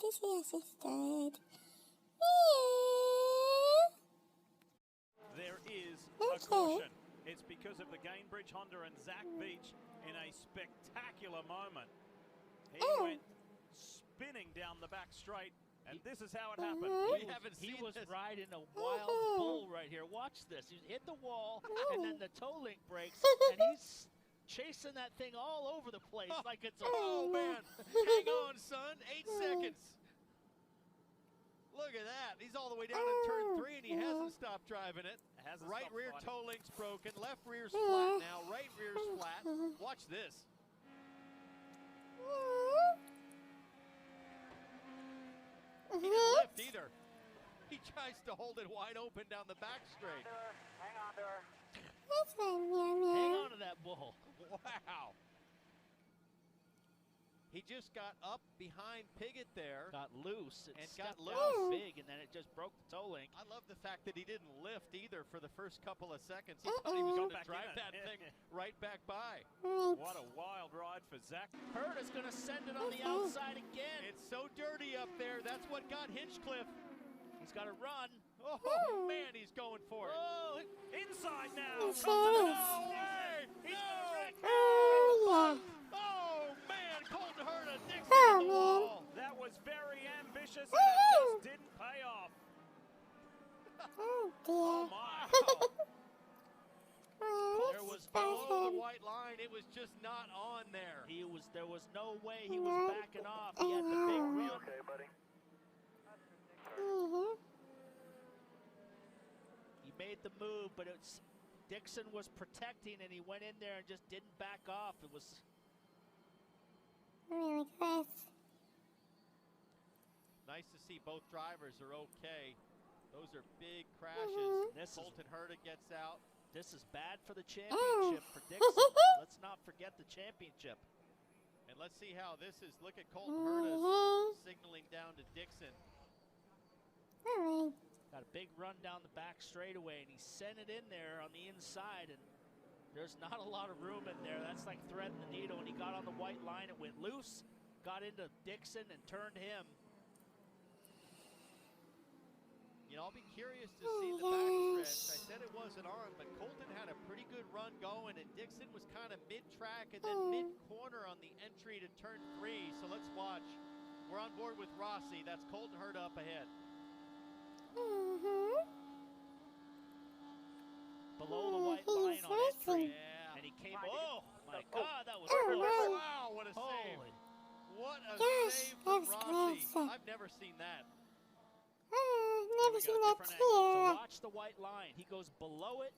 this is assisted. There is a caution. It's because of the Gainbridge Honda and Zach Beach in a spectacular moment. He went spinning down the back straight, and this is how it happened. He was riding a wild bull right here. Watch this. He hit the wall, and then the toe link breaks, and he's chasing that thing all over the place like it's a... Oh, man. Hang on, son. 8 seconds. Look at that. He's all the way down in turn 3, and he hasn't stopped driving it. Right rear toe link's broken. Left rear's flat now. Right rear's flat. Watch this. He didn't lift either. He tries to hold it wide open down the back straight. Hang on to that bull. Wow. He just got up behind Piggott there. Got loose. And got loose. loose. Big, and then it just broke the toe link. I love the fact that he didn't lift either for the first couple of seconds. He thought he was going to drive that thing right back by. What a wild ride for Zach. Hurt is going to send it on the outside again. It's so dirty up there. That's what got Hinchcliffe. He's got to run. Oh, man, he's going for it. Oh, Inside now. No way. he's Oh, man, Colton Herta, Dixon on the wall. That was very ambitious, and it just didn't pay off. Oh My. There was below the white line. It was just not on there. There was no way he was backing off. He had the big wheel. Okay, buddy. He made the move, but Dixon was protecting, and he went in there and just didn't back off. It was really close. Nice to see both drivers are okay. Those are big crashes. Colton Herta gets out. This is bad for the championship for Dixon. Let's not forget the championship. And let's see how this is. Look at Colton Herta signaling down to Dixon. Got a big run down the back straightaway, and he sent it in there on the inside, and there's not a lot of room in there. That's like threading the needle, and he got on the white line. It went loose, got into Dixon, and turned him. You know, I'll be curious to see the back stretch. I said it wasn't on, but Colton had a pretty good run going, and Dixon was kind of mid-track and then mid-corner on the entry to turn 3. So let's watch. We're on board with Rossi. That's Colton Herta up ahead. Below the white line on entry, Yeah. and he came. Oh my God, that was Oh, close. wow, what a save. Holy. What a Gosh, save that from was Rossi. close. I've never seen that. Never We seen got that different angles. So too. watch the white line. He goes below it,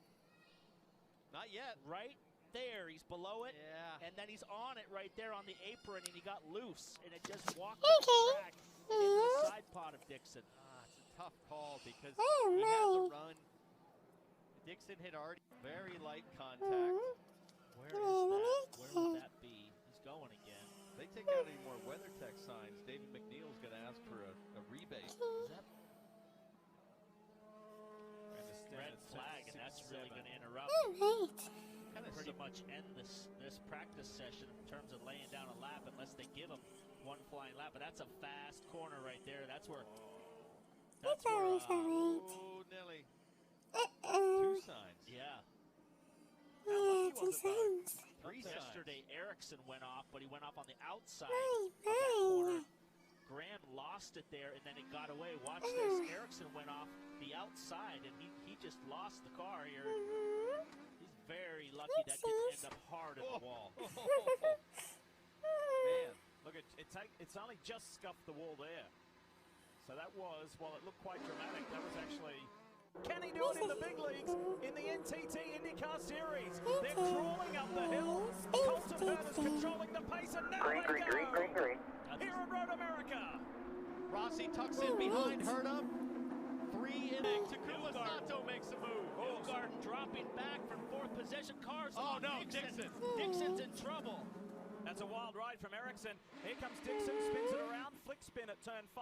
Not yet. right there. He's below it, Yeah. and then he's on it right there on the apron, and he got loose, and it just walked Okay. the track and into the side pot of Dixon. It's a tough call because Oh, he had the my. run. Dixon had already very light contact. Where is that? Where would that be? He's going again. If they take out any more WeatherTech signs, David McNeil's going to ask for a rebate. Is that red flag, and that's really going to interrupt. Kind of Pretty much end this practice session in terms of laying down a lap, unless they give him one flying lap. But that's a fast corner right there. That's where. It's always alright. Oh, Nelly. Uh-oh. 2 signs. Yeah. Yeah, 2 signs. 3 signs. Yesterday, Erickson went off, but he went off on the outside Right, of that corner. right. Graham lost it there, and then it got away. Watch this. Erickson went off the outside, and he just lost the car here. He's very lucky that didn't end up hard at the wall. Man. Look, it's only just scuffed the wall there. So that was, while it looked quite dramatic, that was actually... Can he do it in the big leagues in the NTT IndyCar Series? They're crawling up the hill. Colton Herta's controlling the pace, and now they go. Here in Road America. Rossi tucks in behind Herta. 3 innings. Takuma Sato makes a move. Newgarden dropping back from 4th position. Cars Oh, on no, Dixon. Dixon. Dixon's in trouble. That's a wild ride from Erickson. Here comes Dixon, spins it around, flick spin at turn 5.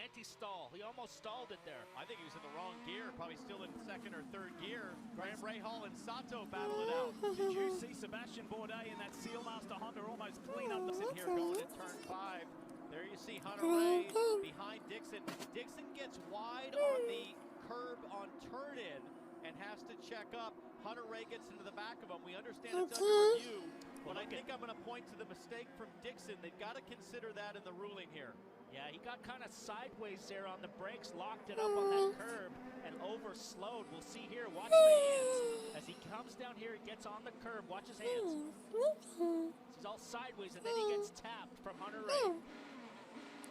Anti-stall. He almost stalled it there. I think he was in the wrong gear, probably still in 2nd or 3rd gear. Graham Rahal and Sato battle it out. Did you see Sebastian Bourdais in that Sealmaster Honda almost clean up the In here going to turn 5. There you see Hunter Ray behind Dixon. Dixon gets wide on the curb on turn-in and has to check up. Hunter Ray gets into the back of him. We understand it's under review, but I think I'm going to point to the mistake from Dixon. They've got to consider that in the ruling here. Yeah, he got kind of sideways there on the brakes, locked it up on that curb, and over-slowed. We'll see here. Watch the hands. As he comes down here, he gets on the curb. Watch his hands. He's all sideways, and then he gets tapped from Hunter Ray.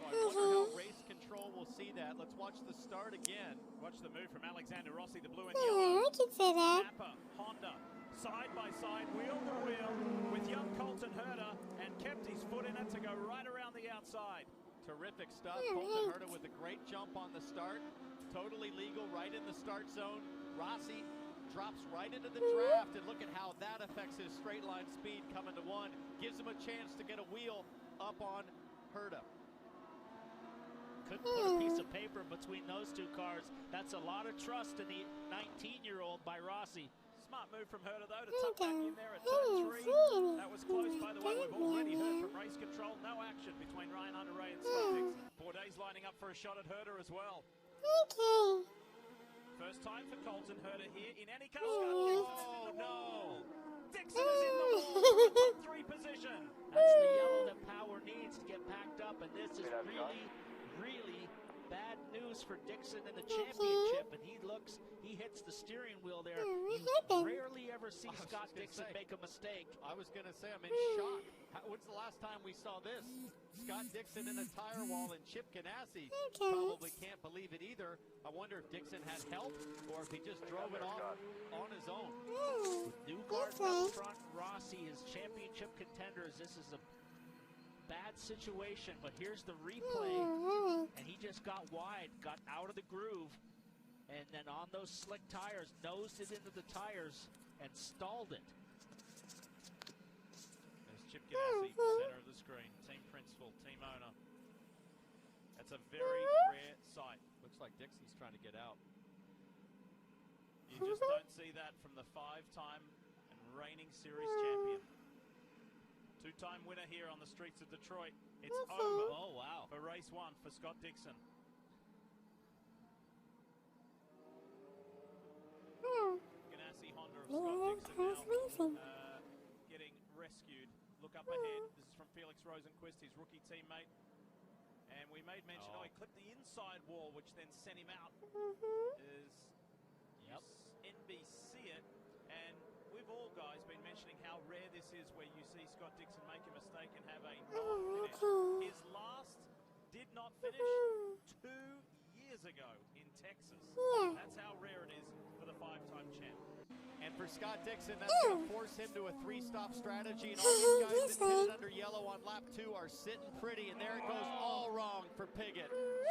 I wonder how race control will see that. Let's watch the start again. Watch the move from Alexander Rossi, the blue and Yeah, yellow. I can say that. Napa, Honda, side by side, wheel to wheel, with young Colton Herta, and kept his foot in it to go right around the outside. Terrific stuff. Colton Herta with a great jump on the start. Totally legal, right in the start zone. Rossi drops right into the draft, and look at how that affects his straight line speed coming to one. Gives him a chance to get a wheel up on Herta. Couldn't put a piece of paper between those two cars. That's a lot of trust in the 19-year-old by Rossi. Smart move from Herta, though, to tuck back in there at turn 3. That was close, by the way. We've already heard from race control. No action between Ryan Hunter-Ray and Scott Dixon. Bourdais lining up for a shot at Herta as well. Okay. First time for Colton Herta here in IndyCar. Oh, no. Dixon is in the wall for the top 3 position. That's the yellow that Power needs to get packed up, and this is really bad news for Dixon in the championship. And he hits the steering wheel there. You rarely ever see Scott Dixon make a mistake. I was going to say, I'm in shock. When's the last time we saw this? Scott Dixon in a tire wall and Chip Ganassi probably can't believe it either. I wonder if Dixon had help or if he just drove it off on his own. Newgarden up front, Rossi is championship contenders. This is a bad situation, but here's the replay, and he just got wide, got out of the groove, and then on those slick tires, nosed it into the tires and stalled it. There's Chip Ganassi, center of the screen, team principal, team owner. That's a very rare sight. Looks like Dixon's trying to get out. You just don't see that from the 5-time and reigning series champion. 2-time winner here on the streets of Detroit. It's over. Oh, wow. For race 1 for Scott Dixon. Ganassi, Honda of Scott Dixon now getting rescued. Look up ahead. This is from Felix Rosenquist, his rookie teammate. And we made mention, he clipped the inside wall, which then sent him out. As NBC it. And we've all, guys, been mentioning how rare this is where you see Scott Dixon make a mistake and have a non-finish. His last did not finish 2 years ago in Texas. That's how rare it is for the 5-time champ. And for Scott Dixon, that's going to force him to a 3-stop strategy. And all these guys that pitted under yellow on lap 2 are sitting pretty. And there it goes all wrong for Piggott.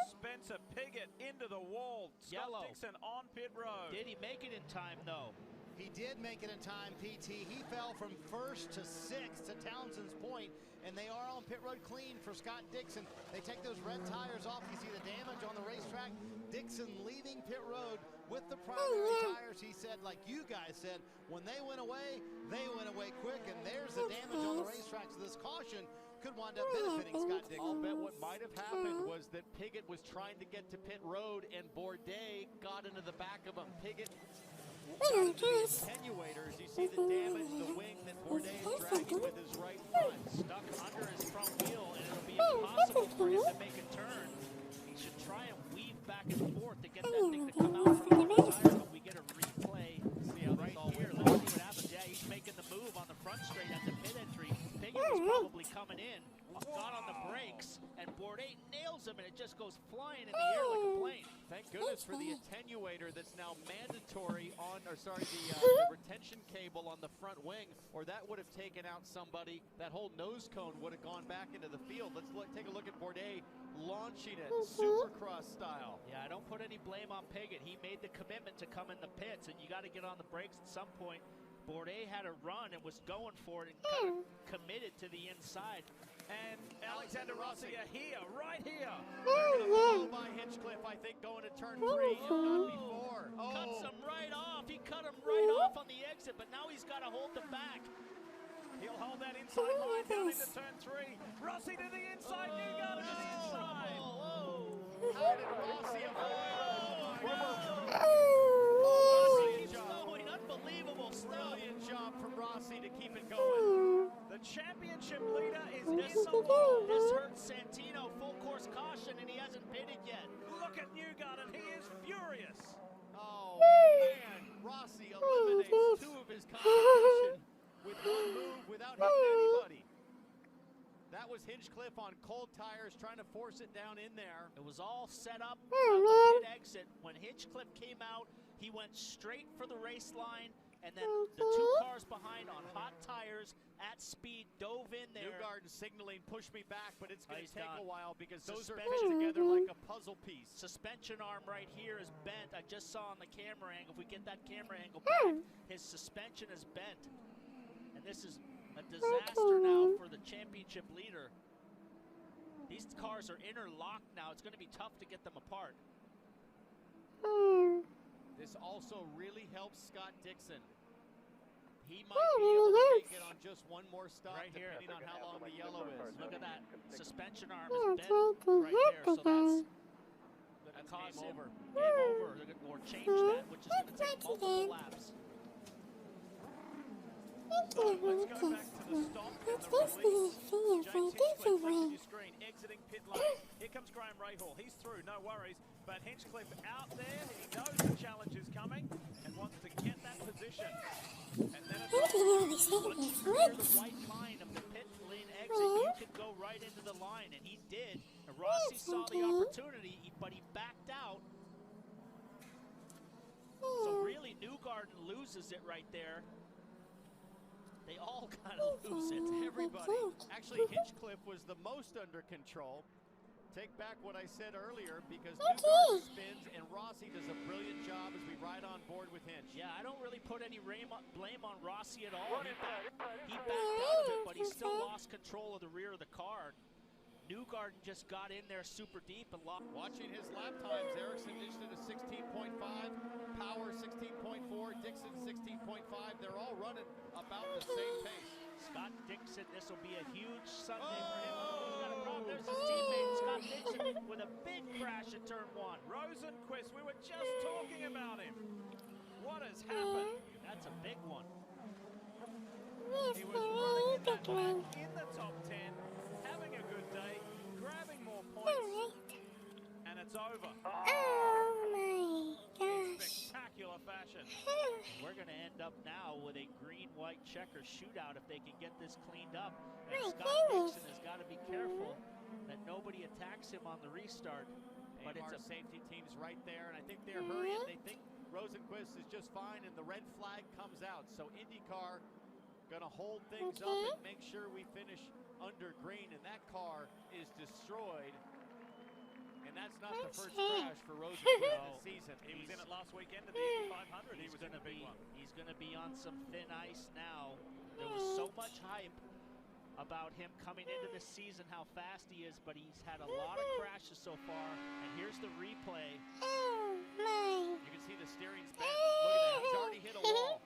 Spencer Piggott into the wall. Yellow. Scott Dixon on pit road. Did he make it in time, though? He did make it in time, PT. He fell from 1st to 6th to Townsend's point, and they are on pit road clean for Scott Dixon. They take those red tires off. You see the damage on the racetrack. Dixon leaving pit road with the primary tires. He said, like you guys said, when they went away quick, and there's the damage on the racetrack. So this caution could wind up benefiting Scott Dixon. I'll bet what might have happened was that Piggott was trying to get to pit road, and Bourdais got into the back of him. Piggott got into the attenuators. You see the damage, the wing that Bourdais is dragging with his right front. Stuck under his front wheel, and it'll be impossible for him to make a turn. He should try and weave back and forth to get that thing to come out from the tire, but we get a replay right here. Let's see what happens. Yeah, he's making the move on the front straight at the pit entry. Piggott was probably coming in, got on the brakes, and Bourdais nails him, and it just goes flying in the air like a plane. Thank goodness for the attenuator that's now mandatory on, the retention cable on the front wing, or that would have taken out somebody. That whole nose cone would have gone back into the field. Let's take a look at Bourdais launching it, supercross style. Yeah, I don't put any blame on Piggott. He made the commitment to come in the pits, and you got to get on the brakes at some point. Bourdais had a run and was going for it and kind of committed to the inside. And Alexander Rossi here, right here. By Hinchcliffe, I think, going to turn 3, if not before. Cuts him right off. He cut him right off on the exit, but now he's got to hold the back. He'll hold that inside line down into turn 3. Rossi to the inside, Newgarden to the inside. How did Rossi avoid? Oh, Rossi keeps going. Unbelievable stuff. Brilliant job from Rossi to keep it going. The championship leader is This, in the wall. this hurts Santino. Full course caution, and he hasn't pitted yet. Look at Newgarden. He is furious. Oh, man. Rossi eliminates 2 of his competition with 1 move without hitting anybody. That was Hinchcliffe on cold tires trying to force it down in there. It was all set up on the pit exit. When Hinchcliffe came out, he went straight for the race line, and then the 2 cars behind on hot tires at speed dove in there. Newgarden signaling, push me back, but it's going to He's take done. a while because those are Suspension. fit together like a puzzle piece. Suspension arm right here is bent. I just saw on the camera angle. If we get that camera angle back, his suspension is bent. And this is a disaster now for the championship leader. These cars are interlocked now. It's going to be tough to get them apart. This also really helps Scott Dixon. He might be able to make it on just 1 more stop, Right here. depending on how long the yellow is. Look at that. Suspension arm is bent right there. So that's going to cause game him over. game over. They're gonna, or change that, which is going to take multiple laps. Let's go back to the stop and the release. James Hinchcliffe back to your screen, exiting pit lane. Here comes Graham Rahal. He's through, no worries. But Hinchcliffe out there. He knows the challenge is coming and wants to get that position. And then Once you clear the white line of the pit lane exit, you can go right into the line, and he did. And Rossi saw the opportunity, but he backed out. So really, Newgarden loses it right there. They all kind of lose it. Everybody. Actually, Hinchcliffe was the most under control. Take back what I said earlier because Newgarden spins and Rossi does a brilliant job as we ride on board with Hinch. Yeah, I don't really put any blame on Rossi at all. He backed out of it, but he still lost control of the rear of the car. Newgarden just got in there super deep and lost. Watching his lap times, Ericsson ditched it a 16.5, Power 16.4, Dixon 16.5. They're all running about the same pace. Scott Dixon, this will be a huge Sunday for him. Oh, he's got a problem. There's his teammate, Scott Dixon, with a big crash at turn 1. Rosenquist, we were just talking about him. What has happened? That's a big one. He was running in that lap in the top 10, having a good day, grabbing more points, and it's over. In spectacular fashion. We're going to end up now with a green-white checker shootout if they can get this cleaned up. And Scott Dixon has got to be careful that nobody attacks him on the restart. But it's a safety team's right there, and I think they're hurrying. They think Rosenquist is just fine, and the red flag comes out. So IndyCar going to hold things up and make sure we finish under green, and that car is destroyed. And that's not the first crash for Rosenquist this season. He was in it last weekend at the Indy 500. He was in a big one. He's going to be on some thin ice now. There was so much hype about him coming into this season, how fast he is, but he's had a lot of crashes so far. And here's the replay. You can see the steering's bent. Look at that. He's already hit a wall.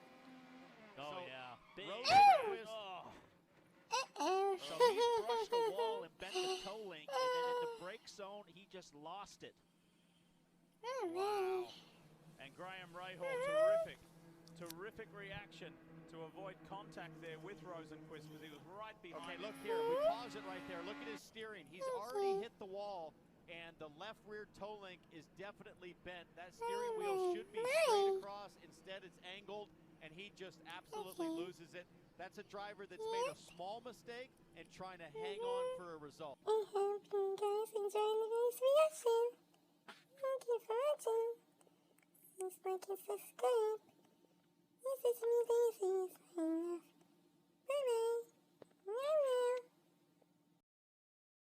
Oh, So, yeah. Big. Rosenquist. So he's brushed the wall and bent the toe link, and then in the brake zone, he just lost it. Wow. And Graham Rahal, terrific reaction to avoid contact there with Rosenquist because he was right behind Okay, him. look here. We pause it right there. Look at his steering. He's already hit the wall, and the left rear toe link is definitely bent. That steering wheel should be straight across. Instead, it's angled, and he just absolutely loses it. That's a driver that's made a small mistake and trying to hang on for a result. I hope you guys enjoyed the race reaction. Thank you for watching. Please like and subscribe. This is me, Daisy.